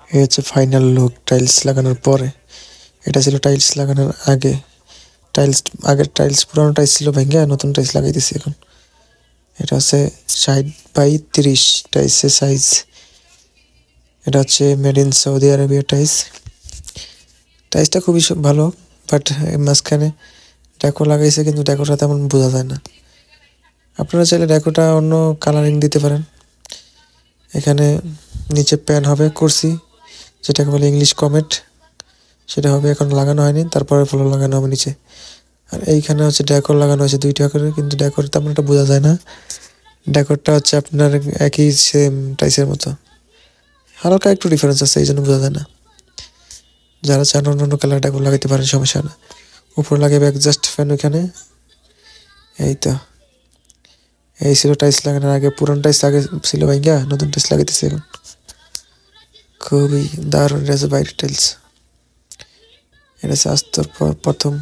এই হচ্ছে final look tiles লাগানোর পরে। এটা ছিল টাইলস লাগানোর আগে। আগের টাইলস পুরানো টাইলস ছিল ভেঙে নতুন টাইলস লাগাইতেছি এখন। এটা হচ্ছে 60x30 টাইলসের সাইজ। এটা হচ্ছে made in Saudi Arabia tiles. টাইলসটা খুবই ভালো, বাট মাঝখানে ডেকো লাগাইছে, কিন্তু ডেকোটা তেমন বোঝা যায় না। আপনারা চাইলে ডেকোটা অন্য কালারিং দিতে পারেন। এখানে নিচে প্যান হবে কুরসি, যেটাকে বলে ইংলিশ কমেট, সেটা হবে, এখন লাগানো হয়নি, তারপরে ফলো লাগানো হবে নিচে। আর এইখানে হচ্ছে ডেকোর লাগানো হয়েছে 2টা করে, কিন্তু ডেকোর তেমন একটা বোঝা যায় না। ডেকোরটা হচ্ছে আপনার একই সেম টাইসের মতো, হালকা একটু ডিফারেন্স আছে, এই জন্য বোঝা যায় না। যারা চান অন্য অন্য কালার ডেকোর লাগাইতে পারেন, সমস্যা না। উপরে লাগাবে এক্সস্ট ফ্যান ওইখানে। এই তো এই ছিল টাইলস লাগানোর আগে। পুরান টাইলস আগে ছিল ভাইয়া, নতুন টাইলস লাগাইতেছে এখন। খুবই দারুণ, এটা হচ্ছে বাইরের টাইলস। এটা হচ্ছে আস্তর প্রথম